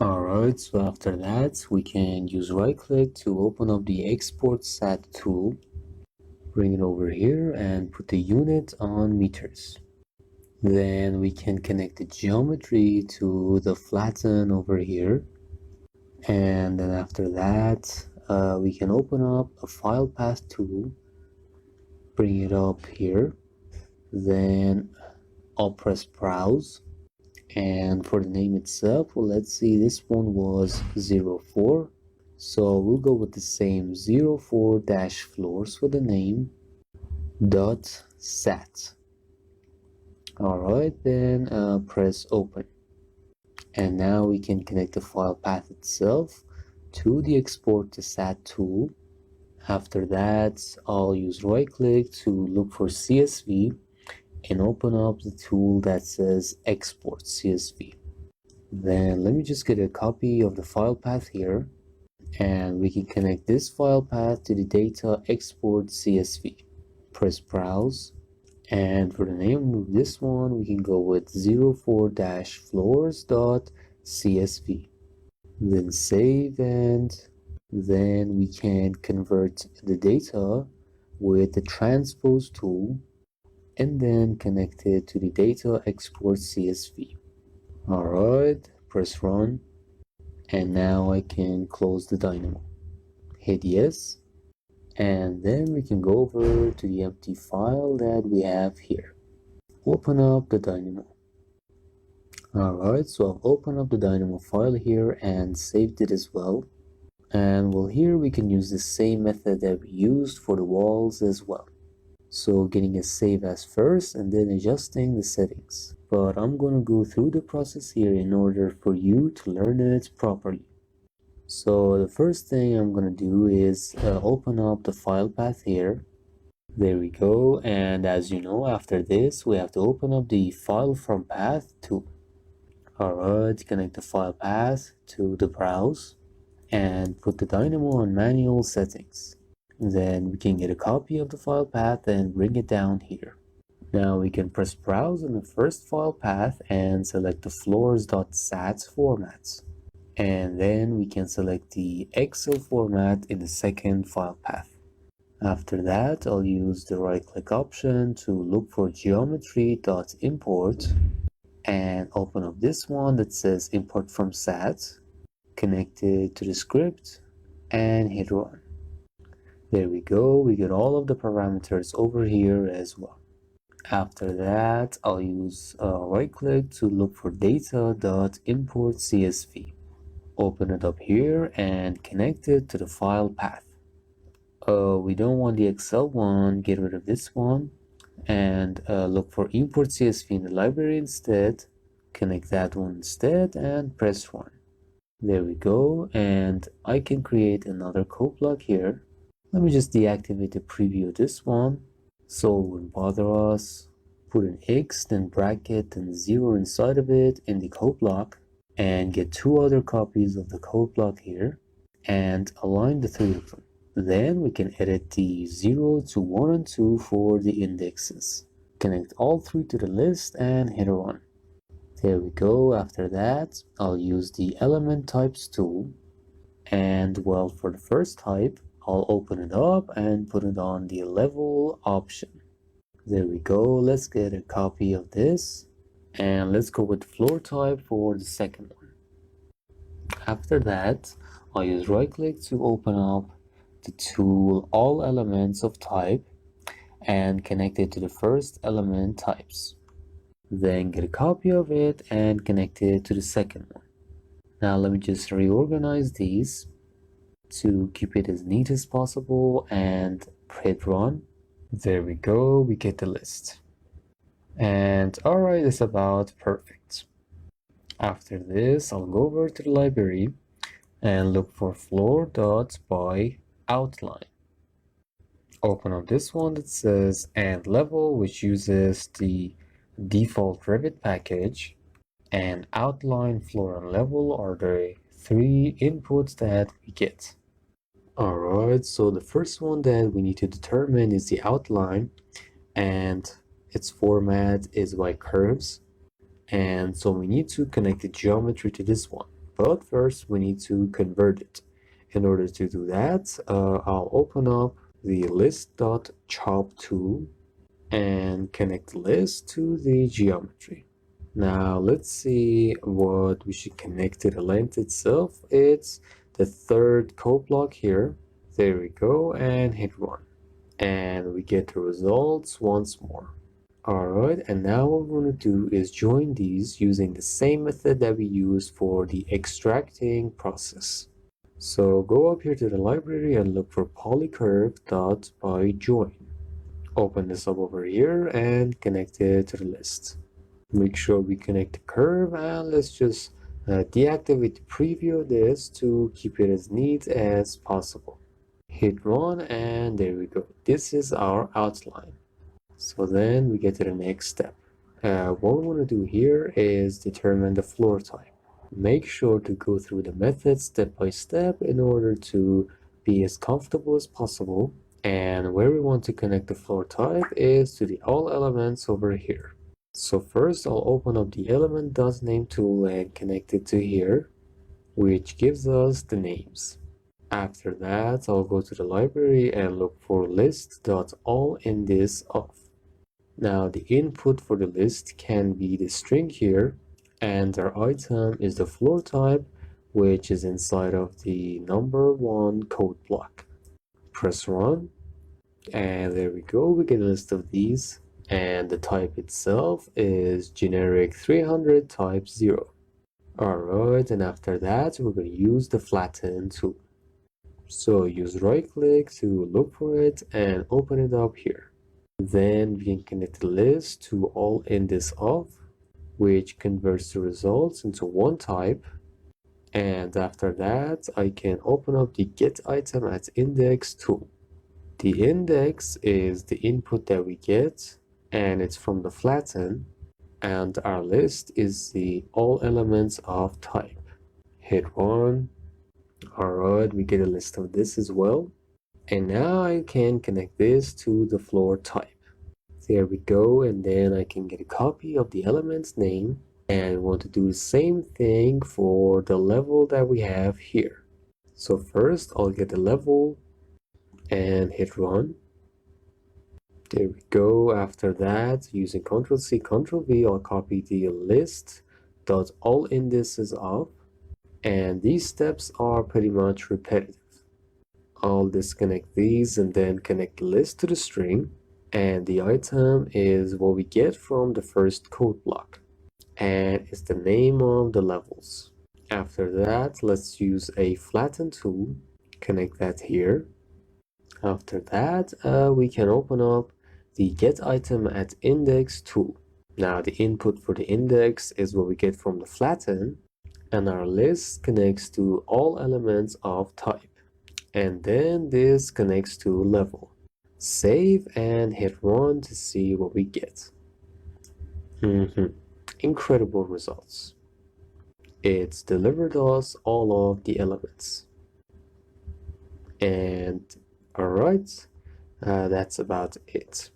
Alright, so after that, we can use right click to open up the export SAT tool, bring it over here and put the unit on meters. Then we can connect the geometry to the flatten over here. And then after that, we can open up a file path tool, bring it up here. Then I'll press browse. And for the name itself, well, let's see, this one was 04. So we'll go with the same 04-floors for the name dot sat. Alright, then press open. And now we can connect the file path itself to the export to SAT tool. After that, I'll use right click to look for CSV and open up the tool that says export CSV. Then let me just get a copy of the file path here, and we can connect this file path to the data export CSV. Press browse, and for the name of this one, we can go with 04-floors.csv. Then save, and then we can convert the data with the transpose tool and then connect it to the data export CSV. Alright, press run, and now I can close the dynamo. Hit yes, and then we can go over to the empty file that we have here. Open up the dynamo. Alright, so I've opened up the dynamo file here and saved it as well. And well, here we can use the same method that we used for the walls as well. So getting a save as first and then adjusting the settings. But I'm going to go through the process here in order for you to learn it properly. So the first thing I'm going to do is open up the file path here. There we go. And as you know, after this, we have to open up the file from path tool. Alright, connect the file path to the browse and put the dynamo on manual settings. Then we can get a copy of the file path and bring it down here. Now we can press browse on the first file path and select the floors.sat formats. And then we can select the Excel format in the second file path. After that, I'll use the right click option to look for geometry.import and open up this one that says import from SAT, connect it to the script and hit run. There we go, we get all of the parameters over here as well. After that, I'll use right click to look for data.import CSV. Open it up here and connect it to the file path. We don't want the Excel one, get rid of this one, and look for import CSV in the library instead. Connect that one instead and press run. There we go, and I can create another code block here. Let me just deactivate the preview of this one so it wouldn't bother us. Put an X, then bracket, and 0 inside of it in the code block, and get 2 other copies of the code block here and align the 3 of them. Then we can edit the 0 to 1 and 2 for the indexes. Connect all 3 to the list and hit run. There we go. After that, I'll use the element types tool, and well, for the first type, I'll open it up and put it on the level option. There we go. Let's get a copy of this, and let's go with floor type for the second one. After that, I'll use right click to open up the tool all elements of type and connect it to the first element types. Then get a copy of it and connect it to the second one. Now let me just reorganize these to keep it as neat as possible and hit run. There we go, we get the list. And alright, it's about perfect. After this, I'll go over to the library and look for floor.by outline. Open up this one that says and level, which uses the default Revit package, and outline, floor, and level are the 3 inputs that we get. Alright, so the first one that we need to determine is the outline, and its format is by curves. And so we need to connect the geometry to this one. But first we need to convert it. In order to do that, I'll open up the list.chop tool and connect the list to the geometry. Now let's see what we should connect to the length itself. It's the third code block here. There we go, and hit run. And we get the results once more. Alright, and now what we're going to do is join these using the same method that we used for the extracting process. So go up here to the library and look for polycurve.byJoin. Open this up over here and connect it to the list. Make sure we connect the curve, and let's just deactivate the preview of this to keep it as neat as possible. Hit run, and there we go. This is our outline. So then we get to the next step. What we want to do here is determine the floor type. Make sure to go through the method step by step in order to be as comfortable as possible. And where we want to connect the floor type is to the all elements over here. So first I'll open up the element.name tool and connect it to here, which gives us the names. After that, I'll go to the library and look for list.allIndexOf. Now the input for the list can be the string here, and our item is the floor type, which is inside of the number 1 code block. Press run, and there we go, we get a list of these, and the type itself is generic 300 type 0. Alright, and after that we're going to use the flatten tool. So use right click to look for it and open it up here. Then we can connect the list to all index of, which converts the results into one type. And after that, I can open up the get item at index tool. The index is the input that we get, and it's from the flatten. And our list is the all elements of type. Hit run. Alright, we get a list of this as well. And now I can connect this to the floor type. There we go, and then I can get a copy of the element's name and want to do the same thing for the level that we have here. So first I'll get the level and hit run. There we go. After that, using Ctrl+C, Ctrl+V, I'll copy the list.allIndexOf, and these steps are pretty much repetitive. I'll disconnect these and then connect the list to the string, and the item is what we get from the first code block, and it's the name of the levels. After that, let's use a flatten tool, connect that here. After that, we can open up the get item at index tool. Now the input for the index is what we get from the flatten, and our list connects to all elements of type. And then this connects to level. Save and hit run to see what we get. Incredible results. It's delivered us all of the elements. And alright, that's about it.